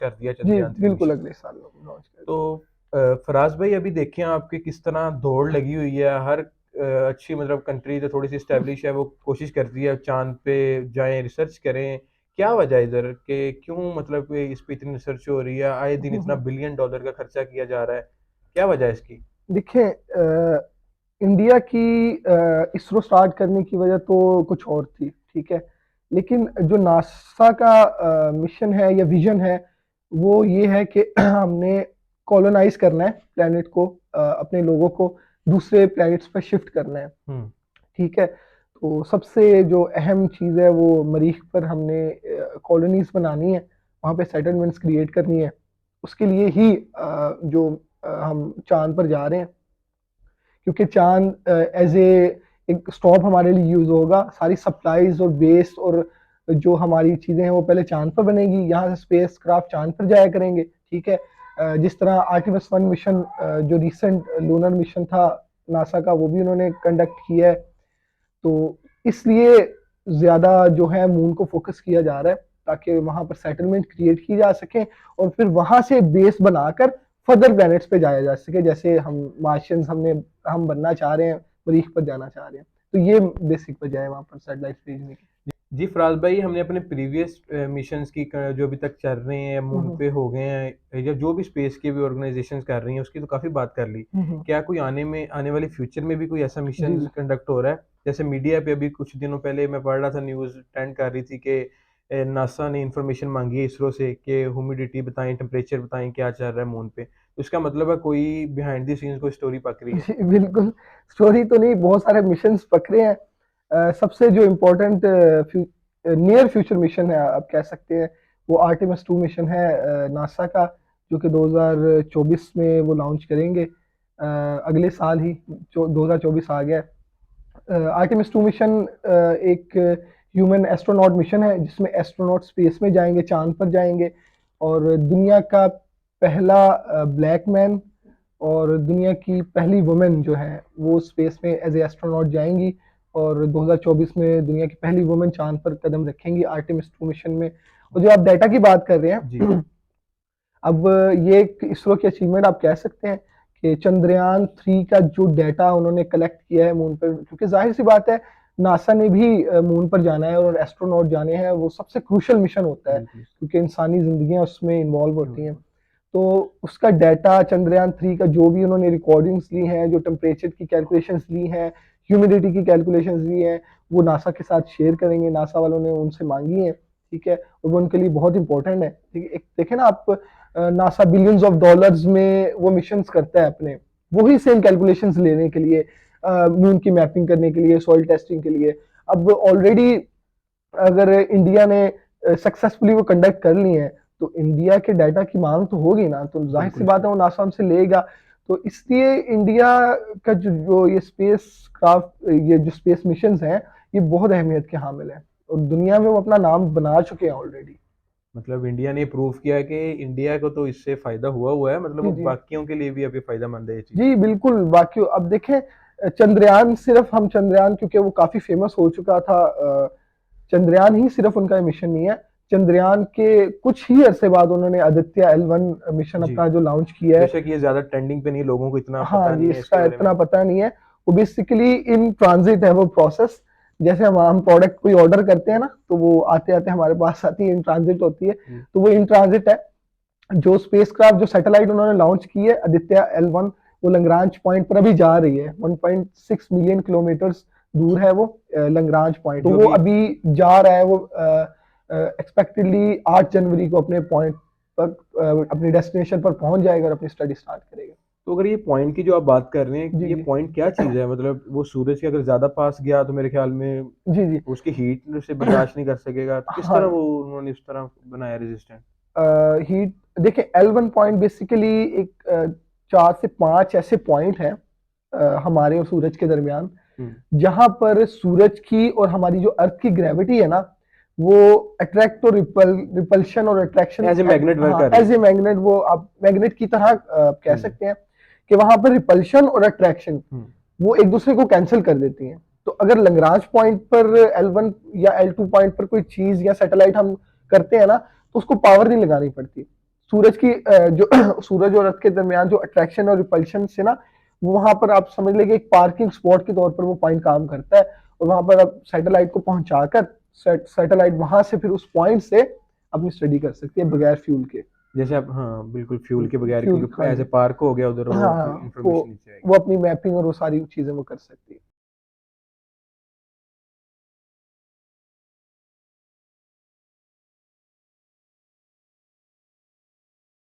कर दिया जी चंद्रयान 3 बिल्कुल, मिशन। अगले साल लॉन्च कर तो देंगे। फराज भाई अभी देखें आपके किस तरह दौड़ लगी हुई है, हर अच्छी मतलब कंट्री जो थोड़ी सी स्टैब्लिश है वो कोशिश करती है चांद पे जाएं, रिसर्च करें। क्या वजह है इधर के, क्यों मतलब कि इस पे इतनी रिसर्च हो रही है, आए दिन इतना बिलियन डॉलर का खर्चा किया जा रहा है, क्या वजह है इसकी? देखिए, इंडिया की इसरो स्टार्ट करने की वजह तो कुछ और थी, ठीक है। लेकिन जो नासा का मिशन है या विजन है, वो ये है कि हमने कॉलोनाइज करना है प्लेनेट को, अपने लोगों को दूसरे प्लैनेट्स पर शिफ्ट करना है, हम्म। ठीक है। तो सबसे जो अहम चीज़ है वो मरीख पर हमने कॉलोनीज बनानी है, वहाँ पे सेटलमेंट्स क्रिएट करनी है। उसके लिए ही हम चांद पर जा रहे हैं, क्योंकि चांद एज ए एक स्टॉप हमारे लिए यूज होगा। सारी सप्लाईज और वेस्ट और जो हमारी चीजें हैं वो पहले चांद पर बनेगी, यहाँ से स्पेस क्राफ्ट चांद पर जाया करेंगे, ठीक है। जिस तरह आर्टिमस 1 मिशन, जो रिसेंट लूनर मिशन था नासा का, वो भी उन्होंने कंडक्ट किया है। तो इसलिए ज्यादा जो है मून को फोकस किया जा रहा है, ताकि वहां पर सेटलमेंट क्रिएट की जा सके और फिर वहां से बेस बनाकर फर्दर प्लैनेट्स पे जाया जा सके। जैसे हम मार्शियंस हम बनना चाह रहे हैं, मरीख पर जाना चाह रहे हैं। तो ये बेसिक वजह है वहां पर सैटेलाइट भेजने की। जी फराज भाई, हमने अपने प्रीवियस मिशंस की जो अभी तक चल रहे हैं, मून हम्म, पे हो गए हैं, या जो भी स्पेस की भी ऑर्गेनाइजेशंस कर रही हैं उसकी तो काफ़ी बात कर ली। हम्म, क्या कोई आने वाले फ्यूचर में भी कोई ऐसा जी मिशन जी। कंडक्ट हो रहा है? जैसे मीडिया पे अभी कुछ दिनों पहले मैं पढ़ रहा था, न्यूज़ ट्रेंड कर रही थी कि नासा ने इंफॉर्मेशन मांगी है इसरो से कि ह्यूमिडिटी बताएं, टेम्परेचर बताएं, क्या चल रहा है मून पे। तो इसका मतलब है कोई बिहाइंड द सीन्स कोई स्टोरी पक रही है। जी बिल्कुल, स्टोरी तो नहीं, बहुत सारे मिशंस पकड़े हैं। सबसे जो इम्पोर्टेंट नियर फ्यूचर मिशन है आप कह सकते हैं, वो आर्टेमिस 2 मिशन है नासा का, जो कि 2024 में वो लॉन्च करेंगे। अगले साल ही 2024 आ गया। आर्टेमिस 2 मिशन एक ह्यूमन एस्ट्रोनॉट मिशन है, जिसमें एस्ट्रोनॉट स्पेस में जाएंगे, चांद पर जाएंगे, और दुनिया का पहला ब्लैक मैन और दुनिया की पहली वुमेन जो है वो स्पेस में एज ए एस्ट्रोनॉट जाएंगी। और 2024 में दुनिया की पहली वुमेन चांद पर कदम रखेंगी आर्टेमिस 2 मिशन में। और जो आप डाटा की बात कर रहे जी। हैं, अब ये एक इसरो की अचीवमेंट आप कह सकते हैं कि चंद्रयान 3 का जो डाटा उन्होंने कलेक्ट किया है मून पर, क्योंकि जाहिर सी बात है नासा ने भी मून पर जाना है और एस्ट्रोनॉट जाने हैं, वो सबसे क्रूशल मिशन होता है, बिल्कुल। क्योंकि इंसानी जिंदगियां उसमें इन्वॉल्व होती हैं। तो उसका डाटा चंद्रयान 3 का जो भी उन्होंने रिकॉर्डिंग्स ली हैं, जो टेम्परेचर की कैलकुलेशंस ली हैं, ह्यूमिडिटी की कैलकुलेशंस ली हैं, वो नासा के साथ शेयर करेंगे। नासा वालों ने उनसे मांगी है, ठीक है। और वो उनके लिए बहुत इंपॉर्टेंट है, ठीक है। एक देखे ना आप, नासा बिलियंस ऑफ डॉलर्स में वो मिशंस करता है अपने, वही सेम कैलकुलेशंस लेने के लिए, मून की मैपिंग करने के लिए, सॉइल टेस्टिंग के लिए। अब ऑलरेडी अगर इंडिया ने सक्सेसफुली वो कंडक्ट कर ली है, तो इंडिया के डाटा की मांग तो होगी ना, तो जाहिर सी बिल्कुल बात है वो नासा हमसे लेगा। तो इसलिए इंडिया का जो ये स्पेस क्राफ्ट, ये जो स्पेस मिशन हैं, ये बहुत अहमियत के हामिल है, और दुनिया में वो अपना नाम बना चुके हैं ऑलरेडी। मतलब इंडिया ने प्रूव किया है कि इंडिया को तो इससे फायदा हुआ हुआ है, मतलब जी वो जी। बाकियों के लिए भी अभी फायदेमंद है ये चीज। जी बिल्कुल, बाकी अब देखें, चंद्रयान सिर्फ हम चंद्रयान, क्योंकि वो काफी फेमस हो चुका था, चंद्रयान ही सिर्फ उनका मिशन नहीं है। चंद्रयान के कुछ ही अरसे बाद उन्होंने आदित्य L1 मिशन जी। अपना जो लॉन्च किया है। बेशक ये ज्यादा ट्रेंडिंग पे नहीं, लोगों को इतना हाँ पता जी, नहीं है इसके इसका बारे में। इतना पता नहीं है। वो बेसिकली इन ट्रांजिट है वो प्रोसेस। जैसे हम प्रोडक्ट कोई ऑर्डर करते हैं ना, तो वो आते आते हमारे पास आती है, इन ट्रांजिट होती है। जी। तो वो इन ट्रांजिट है। जो स्पेसक्राफ्ट, जो सैटेलाइट उन्होंने लॉन्च की है आदित्य L1, वो लंग्रांज पॉइंट पर अभी जा रही है। 1.6 मिलियन किलोमीटर दूर है वो लंग्रांज पॉइंट। तो जो वो भी। अभी जा रहा है, वो एक्सपेक्टेडली 8 जनवरी को अपने पॉइंट पर, अपनी डेस्टिनेशन पर पहुंच जाएगा और अपनी स्टडी स्टार्ट करेगा। तो अगर ये पॉइंट की जो आप बात कर रहे हैं, जी ये जी। पॉइंट क्या चीज़ है? मतलब वो सूरज के अगर ज़्यादा पास गया तो मेरे ख्याल में जी जी। उसकी हीट से बर्दाश्त नहीं कर सकेगा, तो किस तरह हाँ, वो उन्होंने इस तरह बनाया रेजिस्टेंट? हीट, देखिए L1 पॉइंट बेसिकली एक 4 से 5 ऐसे पॉइंट हैं हमारे और सूरज के दरमियान, हम्म। जहां पर सूरज की और हमारी जो अर्थ की ग्रेविटी है ना, वो अट्रैक्ट और रिपल्शन और attraction, as a magnet work हाँ कर रही एज है। ए मैग्नेट, वो आप मैग्नेट की तरह कह हम्म। सकते हैं कि वहां पर रिपल्शन और अट्रैक्शन हम्म। वो एक दूसरे को कैंसिल कर देती हैं। तो अगर लंग्रांज पॉइंट पर L1 या L2 पॉइंट पर कोई चीज या सैटेलाइट हम करते हैं ना, तो उसको पावर नहीं लगानी पड़ती। सूरज की जो सूरज और अर्थ के दरमियान जो अट्रैक्शन और रिपल्शन से ना, वो वहां पर आप समझ लीजिए एक पार्किंग स्पॉट के तौर पर वो पॉइंट काम करता है। और वहां पर आप सैटेलाइट को पहुंचाकर सैटेलाइट वहां से फिर उस पॉइंट से अपनी स्टडी कर सकती है बगैर फ्यूल के। जैसे आप, हाँ बिल्कुल, फ्यूल के बगैर, फ्यूल, क्योंकि हाँ एज ए जी। पार्क हो गया उधर, हाँ वो हाँ, इंफॉर्मेशन नीचे आएगी। वो अपनी मैपिंग और वो सारी चीजें वो कर सकती है।